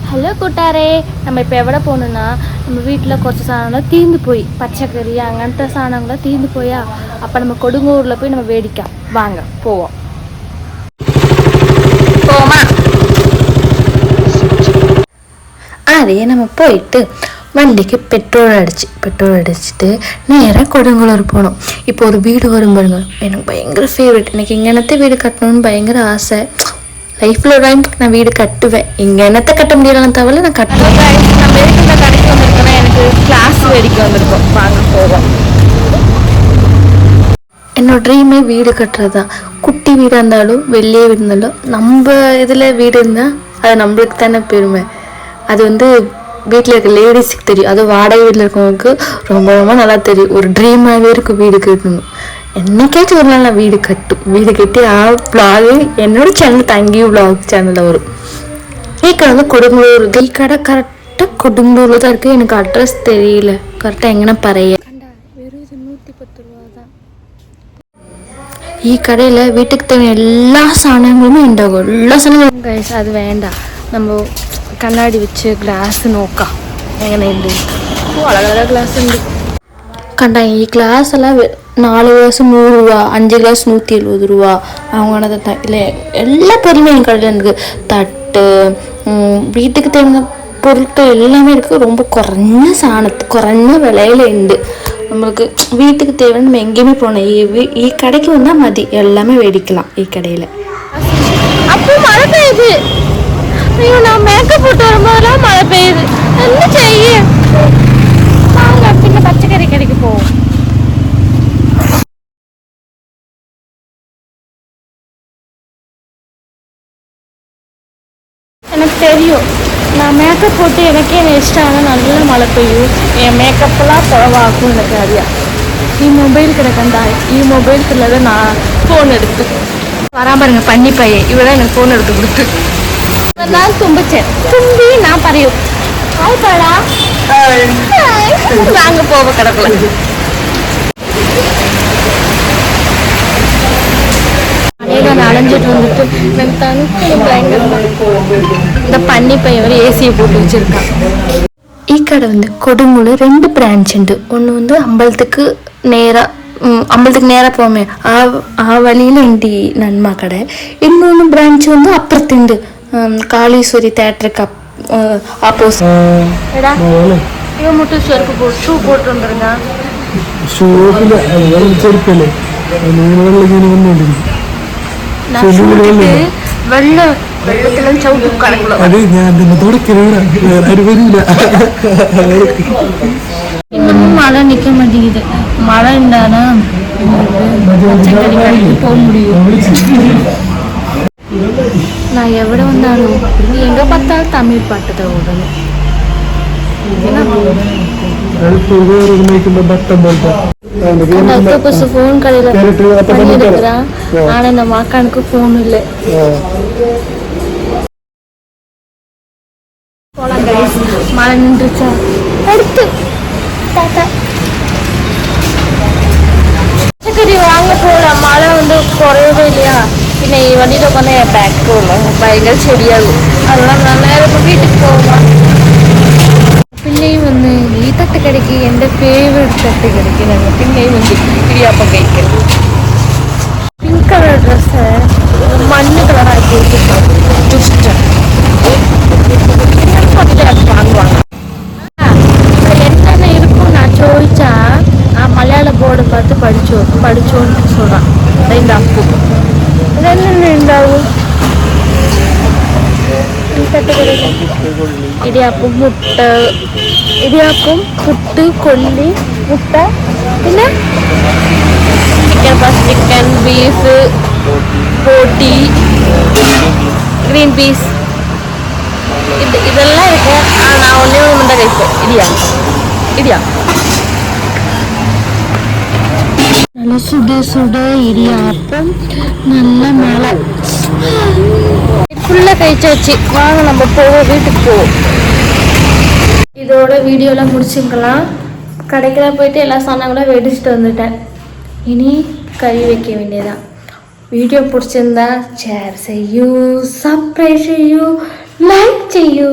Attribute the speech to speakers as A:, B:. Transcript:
A: Hello கூட்டாரே, நம்ம இப்போ எവിടെ போகணுன்னா நம்ம வீட்டில் கொஞ்சம் சாணம்லாம் தீர்ந்து போய் பச்சைக்கறி அங்கன்ட்ட சாணங்களாம் தீர்ந்து போயா. அப்போ நம்ம கொடுங்கூரில் போய் நம்ம வேடிக்கை வாங்க போவோம். போமா அதே நம்ம போயிட்டு வண்டிக்கு பெட்ரோல் அடிச்சுட்டு நேராக கொடுங்கலூர் போனோம். இப்போ ஒரு வீடு வரும் பாருங்க, எனக்கு பயங்கர ஃபேவரட். எனக்கு இங்கனத்தை வீடு கட்டணும்னு பயங்கர ஆசை. லைஃப்ல ஒரு டைம் நான் வீடு கட்டுவேன். இங்கே என்னத்தை கட்ட முடியலாம் தவிர நான் கட்டுவேன். நான் வெடிக்கிற கடைக்கு வந்திருக்கேன்னா எனக்கு கிளாஸ் வெடிக்க வந்திருக்கோம். வாங்க போவோம். என்னோட ட்ரீமே வீடு கட்டுறது தான். குட்டி வீடாக இருந்தாலும் வெளியே வீடு இருந்தாலும் நம்ம இதில் வீடு இருந்தால் அது நம்மளுக்கு தானே பெருமை. அது வீட்டில் இருக்க லேடிஸுக்கு தெரியும். அது வாடகை வீட்டில் இருக்கவங்களுக்கு ரொம்ப ரொம்ப நல்லா தெரியும். ஒரு ட்ரீமாகவே இருக்கும் வீடு கட்டணும். என்னைக்காச்சும் ஒரு நாள் நான் வீடு கட்டி vlog என்னோட சேனல் தங்கி vlog சேனலில் வரும். ஈ கடை கொடுங்கலூர். ஈ கடை கரெக்டாக கொடுங்கலூரில் தான் இருக்குது. எனக்கு அட்ரஸ் தெரியல கரெக்டாக எங்கன்னா பறைய. வெறும் 110 ரூபா தான். ஈ கடையில் வீட்டுக்கு தேவையான எல்லா சாணங்களுமே உண்டாகும். எல்லா சாணங்களும் கைஸ் அது வேண்டாம். நம்ம கண்ணாடி வச்சு கிளாஸ் நோக்கா எങ്ങനെ ഉണ്ട്. அழகழகாக கிளாஸ் உண்டு கண்டா. ഈ கிளாஸ் எல்லாம் 4 கிளாஸ் 100 ரூபா, 5 கிளாஸ் 170 ரூபா. அவங்கனது தான் இல்லை. எல்லா பொருளுமே என் கடையில் இருக்குது. தட்டு, வீட்டுக்கு தேவையான பொருட்கள் எல்லாமே இருக்குது. ரொம்ப குறைஞ்ச விலையில உண்டு. நம்மளுக்கு வீட்டுக்கு தேவையான நம்ம எங்கேயுமே போனோம். ஈ கடைக்கு வந்தால் மதி எல்லாமே வேடிக்கலாம். ஈ கடையில் அப்போ மழை பெய்யுது. ஐயோ, நான் மேக்கப் போட்டு வரும்போதெல்லாம் மழை பெய்யுது. என்ன செய்ய? வாங்க பின்ன பச்சைக்கறி கடைக்கு போவோம். எனக்கு தெரியும், நான் மேக்கப் போட்டு எனக்கே வேஸ்ட் ஆனால் நல்லா மழை பெய்யும். என் மேக்கப்லாம் குறவாகும். எனக்கு அறியா ಈ ಮೊಬೈಲ್ கிடக்கண்டா. ಈ ಮೊಬೈಲ್க்குள்ள தான் நான் ஃபோன் எடுத்து வராம பாருங்க. பண்ணி பையன் இவதான் எனக்கு ஃபோன் எடுத்து கொடுத்து நான் தும்பிச்சேன். தும்பி நான் பறையும். ஆய்ப்பாடா வாங்க போவ கிடக்கல. அலைஞ்சிட்டு எனக்கு பயங்கரமா இந்த பன்னி பையன் வரை ஏசியை போட்டு வச்சிருக்கான். ஈ கடை கொடுங்கூரில் 2 பிரான்ச் உண்டு. ஒன்று அம்பலத்துக்கு நேராக போமே ஆ வழியில் இண்டி நன்மா கடை. இன்னொன்று பிரான்ச் அப்புறத்துண்டு காளீஸ்வரி தேட்டருக்கு ஆப்போசிட். இவன் மட்டும் ஷூ போட்டு வந்துருங்க. வெள்ளத்துல சவுட்டு கணக்குல இன்னமும் மழை நிக்க மாட்டேங்குது. மழை இருந்தானா போக முடியும். நான் எவ்வளோ வந்தாலும் எங்க பார்த்தாலும் தமிழ் பாட்டு தான் ஓடணும். ஃபோன் கடையில் இருக்கிறான். ஆனா இந்த மாக்கானுக்கு ஃபோன் இல்லை. போலாம் கைஸ். மழை நின்றுச்சா அடுத்து டாட்டா. பச்சைக்கறி வாங்க போகலாம். மழை குறையவே இல்லையா. பின்ன வண்டியில் உட்காந்து என் பேக் போகலாம். பயங்கர செடியாகும். அதெல்லாம் நல்லா இருக்கும். வீட்டுக்கு போகலாம். பின்னையும் ഈ തട്ട് കടയ്ക്ക് എൻ്റെ ഫേവറേറ്റ് തട്ട് കടയ്ക്ക് ഞങ്ങൾ പിന്നെയും ഇടിയാപ്പം കഴിക്കരുത്. പിങ്ക് കളർ ഡ്രസ്സ് മഞ്ഞ കളറാക്കി കൊടുത്തിട്ടുണ്ട്. ഇഷ്ടം வாங்குவாங்க. என்னென்ன இருக்கும் நான் ചോദിച്ചാ மலையாள போர்டு பார்த்து படிச்சோன்னு சொல்கிறான். இந்த அப்பு என்னென்ன ഉണ്ടാവും ഇടിയാപ്പം പുട്ട് കൊല്ലി മുട്ട പിന്നെ ചിക്കൻ ബീഫ് போட்டி க்ரீன் பீஸ் இதெல்லாம் இருக்கு. நான் ஒன்றே ஒன்று தான் കഴിப்பேன். இடியா நல்லா சுட இடியாப்பம் நல்ல மழை ஃபுல்லாக കഴിச்சாச்சு. வாங்க நம்ம வீட்டுக்கு போவோம். இதோட வீடியோலாம் முடிச்சுக்கலாம். கடைக்கெல்லாம் போயிட்டு எல்லா சாணங்களும் வெடிச்சிட்டு வந்துட்டேன். இனி கறி வைக்க வேண்டியதான். வீடியோ பிடிச்சிருந்தா ஷேர் செய்யൂ, சப்ஸ்கிரைப் செய்யൂ, லைக் செய்யൂ.